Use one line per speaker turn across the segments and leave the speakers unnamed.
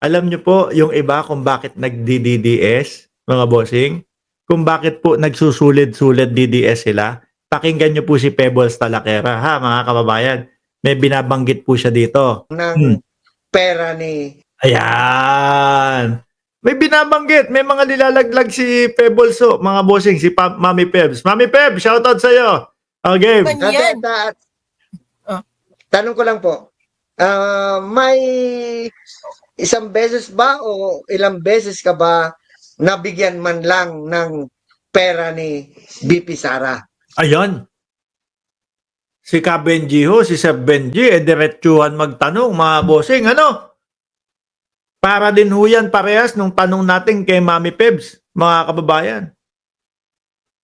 Alam niyo po yung iba kung bakit nagdi-DDS, mga bossing? Kung bakit po nagsusulit-sulit DDS sila? Pakinggan niyo po si Pebbles Talakera, ha, mga kababayan. May binabanggit po siya dito.
ng pera ni
Ayan. May binabanggit, may mga nilalaglag si Pebbles, mga bossing, si Mami Pebs. Mami Pebs, shoutout sa'yo. Okay.
Ganyan. Ah.
Tanong ko lang po, may isang beses ba o ilang beses ka ba nabigyan man lang ng pera ni BP Sara?
Ayun. Si Ka Benji ho, si Sir Benji, diretsuhan magtanong, mga bossing, ano? Para din ho yan parehas nung tanong natin kay Mami Pebs, mga kababayan.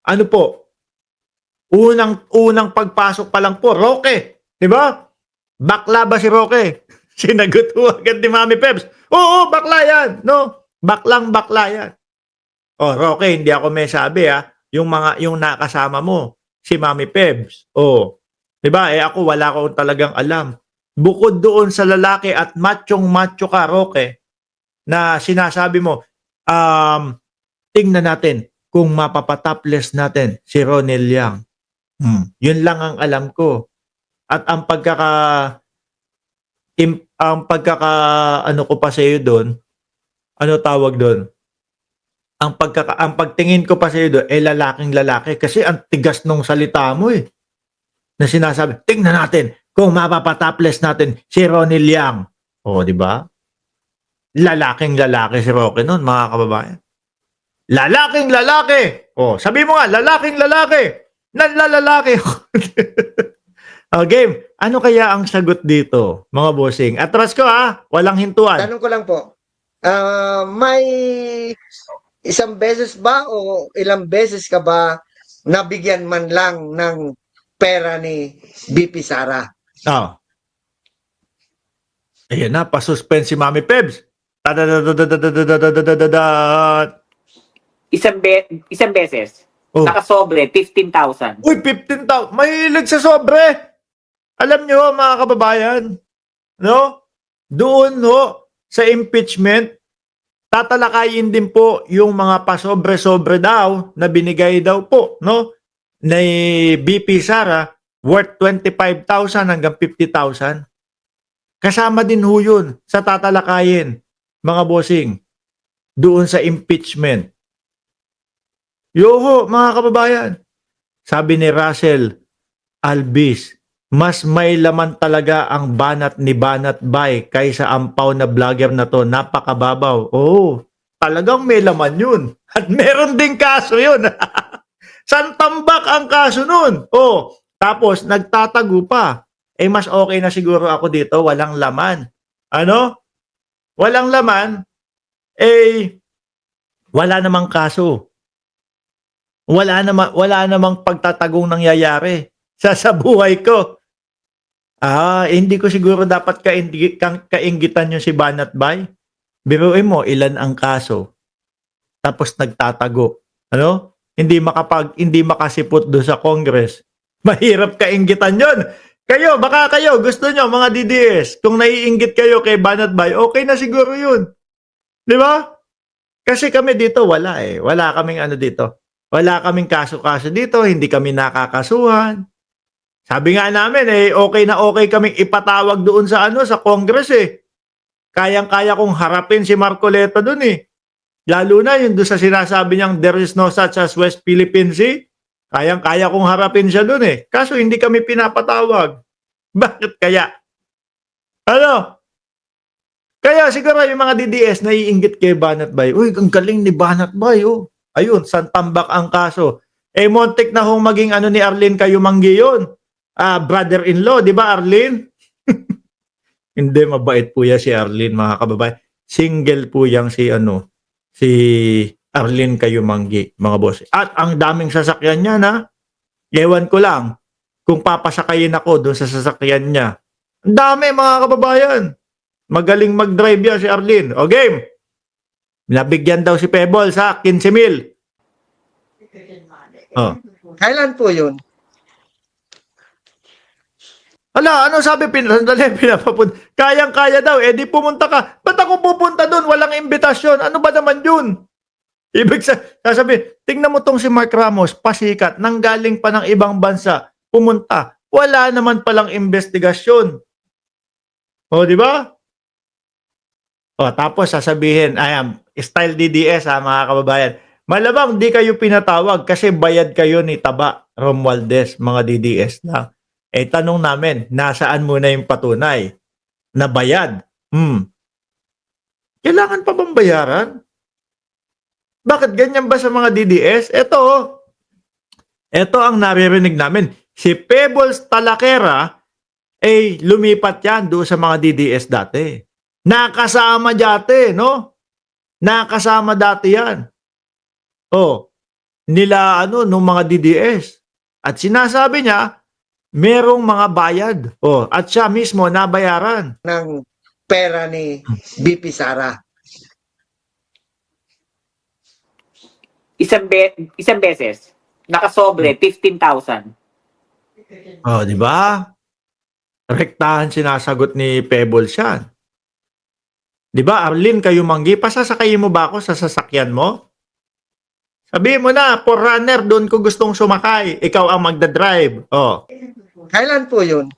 Ano po? Unang pagpasok pa lang po, Roque. Di ba? Bakla ba si Roque? Sinagot ho agad ni Mami Pebs. Oo, bakla yan. No? Baklang bakla yan. Oh, Roque, hindi ako may sabi ha. Yung nakasama mo, si Mami Pebs. Oh. Di ba? Ako wala akong talagang alam. Bukod doon sa lalaki at machong-macho ka, Roque, na sinasabi mo, tingnan natin kung mapapatopless natin si Ronel Yang. Yun lang ang alam ko. At ang ano ko pa sa iyo doon, ano tawag doon? Ang pagtingin ko pa sa iyo doon, lalaking lalaki kasi ang tigas nung salita mo eh. Na sinasabi, tingnan natin kung mapapatopless natin si Ronel Yang. Oh, di ba? Lalaking lalaki si Roque noon, mga kababayan. Lalaking lalaki! Oh, sabi mo nga, lalaking lalaki! Nanlalalaki! Oh, game. Ano kaya ang sagot dito, mga bossing? Atras ko ha, walang hintuan.
Tanong ko lang po, may isang beses ba o ilang beses ka ba nabigyan man lang ng pera ni BP Sara?
Oh. Ayan na, pa-suspense si Mami Pebs.
Isang beses.
Oh.
Nakasobre, 15,000.
Uy, 15,000. Mahilig sa sobre. Alam nyo, mga kababayan, no? Doon, no, sa impeachment, tatalakayin din po yung mga pasobre-sobre daw na binigay daw po, no, ni BP Sara worth 25,000 hanggang 50,000. Kasama din ho yun sa tatalakayin, mga bossing, doon sa impeachment. Yoho, mga kababayan. Sabi ni Russell Albis, mas may laman talaga ang banat ni Banat Bay kaysa ampaw na vlogger na to. Napakababaw. Oo, talagang may laman yun. At meron ding kaso yun. Santambak ang kaso nun. Oh, tapos nagtatago pa. Mas okay na siguro ako dito, walang laman. Ano? Walang laman, wala namang kaso. Wala namang pagtatagong nangyayari sa buhay ko. Hindi ko siguro dapat kainggitan yung si Banat Bay. Biruin mo, ilan ang kaso. Tapos nagtatago. Ano? Hindi makasipot doon sa Congress. Mahirap kainggitan yun. Baka kayo, gusto nyo, mga DDS, kung naiinggit kayo kay Banat Bay, okay na siguro yun. Di ba? Kasi kami dito, wala eh. Wala kaming ano dito. Wala kaming kaso-kaso dito, hindi kami nakakasuhan. Sabi nga namin, okay na okay kaming ipatawag doon sa sa Congress eh. Kayang-kaya kong harapin si Marcoleta doon eh. Lalo na yung doon sa sinasabi niyang there is no such as West Philippine Sea. Kayang-kaya kong harapin siya doon eh. Kaso hindi kami pinapatawag. Bakit kaya? Ano? Kaya siguro yung mga DDS naiinggit kay Banat Bay. Uy, ang galing ni Banat Bay oh. Ayun, santambak ang kaso. Montik na hong maging ni Arlene Kayumanggi yun. Brother-in-law, di ba Arlene? Hindi, mabait po yan si Arlene, mga kababayan. Single po yang si Arlene Kayumanggi, mga boss. At ang daming sasakyan niya na, ewan ko lang, kung papasakayin ako doon sa sasakyan niya. Ang dami, mga kababayan. Magaling mag-drive yan si Arlene. O game! Nabigyan daw si Pebbles sa 15,000. Oh.
Kailan po yun?
Ano sabi? Pinapapunta. Kayang-kaya daw. Di pumunta ka. Ba't ako pupunta doon? imbitasyon. Ano ba naman yun? Ibig sasabihin, tingnan mo tong si Mark Ramos, pasikat, nanggaling pa ng ibang bansa, pumunta. Wala naman palang investigasyon. O, di ba? O, tapos sasabihin, ayan, style DDS ha, mga kababayan. Malamang di kayo pinatawag kasi bayad kayo ni Taba Romualdez, mga DDS lang. Eh, tanong namin, nasaan muna yung patunay na bayad? Kailangan pa bang bayaran? Bakit ganyan ba sa mga DDS? Ito ang naririnig namin. Si Pebbles Talakera, lumipat yan doon sa mga DDS dati. Nakasama dati, no? Nakasama dati yan. Nila nung mga DDS. At sinasabi niya, merong mga bayad. At siya mismo nabayaran.
ng pera ni BP Sara.
Isang beses. Nakasobre, 15,000.
Di ba? Rektahan sinasagot ni Pebbles yan. Di ba, Arlene, kayo manggi, pasasakayin mo ba ako sa sasakyan mo? Sabihin mo na, forerunner, doon ko gustong sumakay. Ikaw ang magdadrive.
Kailan po yun?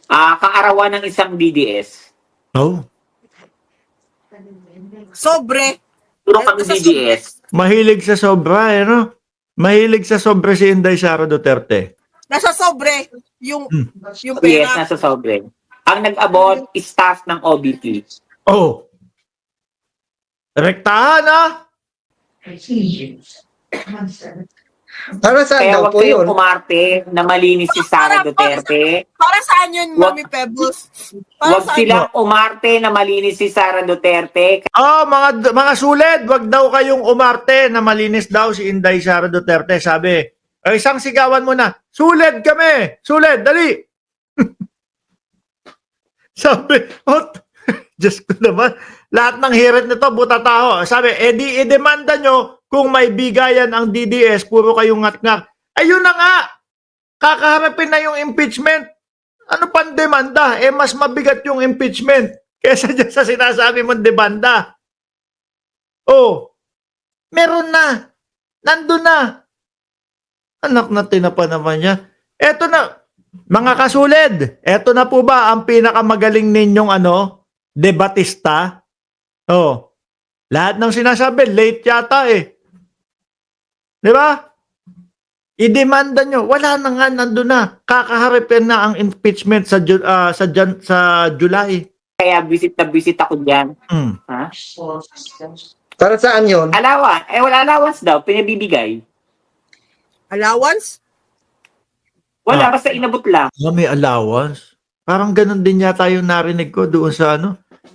Kaarawan ng isang DDS.
Sobre.
Puro kami DDS.
Mahilig sa sobra, no? Mahilig sa sobra si Inday Sara Duterte.
Nasa sobre. Yung
Yes,
pera.
nasa sobre. Ang nag-abot, staff ng OBP.
Rektahan,
Para saan
Kaya
daw
huwag
po yun?
kayong umarte na malinis si Sara Duterte.
Para saan yun, Mami Pebbles? Para
Huwag
saan
silang umarte na malinis si Sara Duterte.
Mga suled, wag daw kayong umarte na malinis daw si Inday Sara Duterte. Sabi, isang sigawan mo na, suled kami! Suled, dali! Sabi, Diyos ko naman, lahat ng hirit nito, buta taho. Sabi, i-demanda nyo kung may bigayan ang DDS, puro kayong ngat-ngat. Ayun na nga! Kakaharapin na yung impeachment. Ano pang demanda? Mas mabigat yung impeachment kesa dyan sa sinasabi mong demanda. Meron na. Nandun na. Anak na tinapa naman niya. Eto na. Mga kasulid, eto na po ba ang pinakamagaling ninyong debatista? Lahat ng sinasabi, late yata Di ba? I-demanda nyo. Wala na nga, nandun na. Kakaharapin na ang impeachment sa July.
Kaya visit na visit ako dyan. Ha?
Para saan yun?
Allowance. Wala allowance daw. Pinabibigay.
allowance?
Wala, basta inabot lang.
May allowance. Parang ganun din yata yung narinig ko doon sa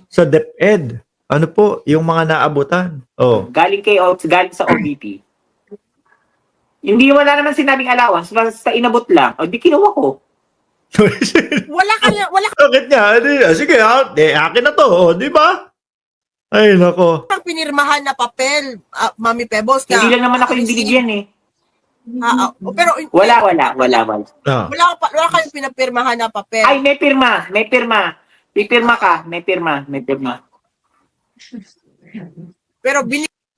sa DepEd. Ano po, yung mga naabutan.
Galing sa OBP. Hindi, wala naman sinabing allowance. Basta inabot lang. Di kinuha ko.
Wala
Bakit nga? Sige, akin na to. Di ba? Ay, nako.
kang pinirmahan na papel, Mami Pebbles.
Hindi lang naman ako yung binigyan
Pero
Wala.
wala kayong pinapirmahan na papel.
Ay, may pirma. Pipirma ka. May pirma.
Pero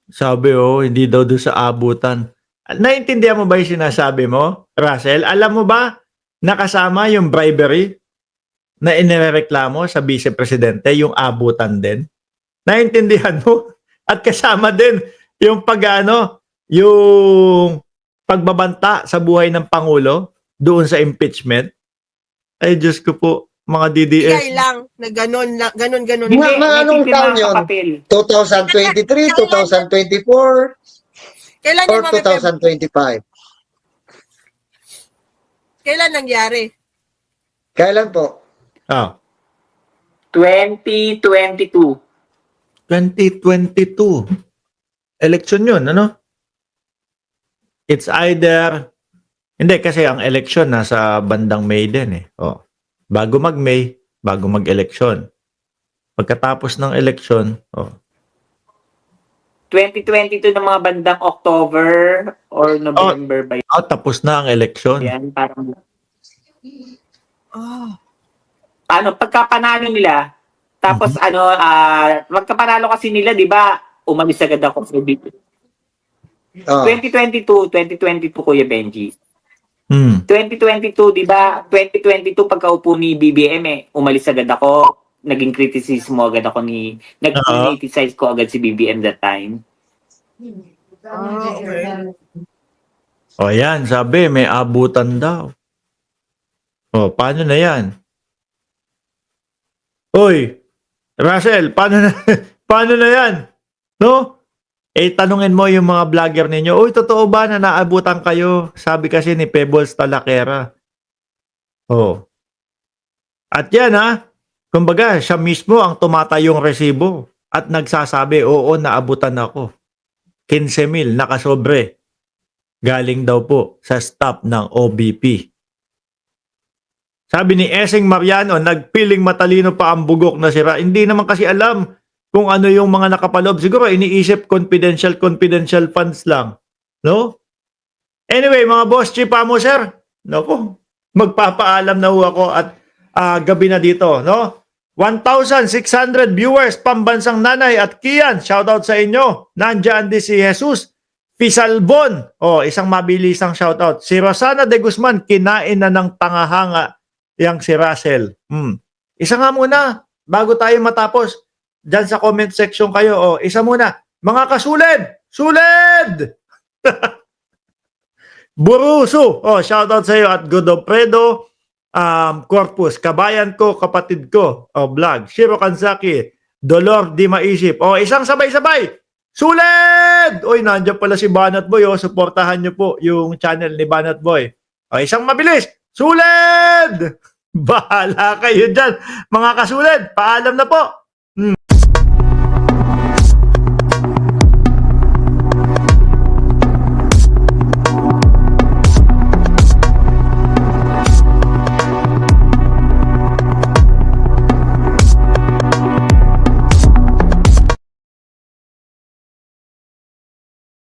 Sabi hindi daw doon sa abutan. Naintindihan mo ba yung sinasabi mo, Russell? Alam mo ba, nakasama yung bribery na inireklamo sa vice-presidente, yung abutan din? Naintindihan mo? At kasama din yung yung pagbabanta sa buhay ng Pangulo doon sa impeachment? Ay, Diyos ko po, mga DDS.
bigay lang na ganon.
Hindi,
Mga
may
anong
pipirma
taon
ka
yun?
papel.
2023, 2024,
Kailan
or
yan, Mami Pebbles?
2025?
Kailan nangyari?
Kailan po?
2022.
2022. Election yun, It's either, hindi kasi ang election nasa bandang May din Bago mag-May, bago mag-election. Pagkatapos ng election,
2022 ng mga bandang October or November ba yun?
tapos na ang election.
Yan, parang...
Oh.
Pagka panalo nila, Tapos magkapanalo kasi nila, di ba? Umalis agad ako sa OBP.
Oh.
2022, Kuya Benji.
Hmm.
2022, di ba? 2022, pagkaupo ni BBM umalis agad ako. Naging criticism agad ako nag-criticize ko agad si BBM that time.
Okay.
O yan, sabi, may abutan daw. O, paano na yan? Uy, Russell, paano na, paano na yan? No? Tanungin mo yung mga vlogger ninyo, uy, totoo ba na naabutan kayo? Sabi kasi ni Pebbles Talakera. Oh. At yan kumbaga, siya mismo ang tumatayong resibo at nagsasabi, oo, naabutan ako. 15,000 nakasobre. Galing daw po sa staff ng OBP. Sabi ni Esing Mariano, nagpiling matalino pa ang bugok na sira. Hindi naman kasi alam kung ano yung mga nakapaloob. Siguro iniisip confidential funds lang. No? Anyway, mga boss, chipa mo, sir. Naku, magpapaalam na ho ako at gabi na dito. No? 1,600 viewers, pambansang nanay at Kian. Shoutout sa inyo. Nandiyan din si Jesus Pisalbon. Isang mabilisang shoutout. Si Rosana de Guzman, kinain na ng tangahanga yang si Russell. Isa nga muna, bago tayo matapos. Diyan sa comment section kayo. Isa muna. Mga kasuled! Suled! Buruso! Shoutout sa iyo at Godofredo Corpus. Kabayan ko, kapatid ko. Vlog. Shiro Kansaki. Dolor di maisip. Isang sabay-sabay. Suled! Nandiyan pala si Banat Boy. Suportahan nyo po yung channel ni Banat Boy. Isang mabilis. Suled! Bahala kayo dyan. Mga kasuled, paalam na po.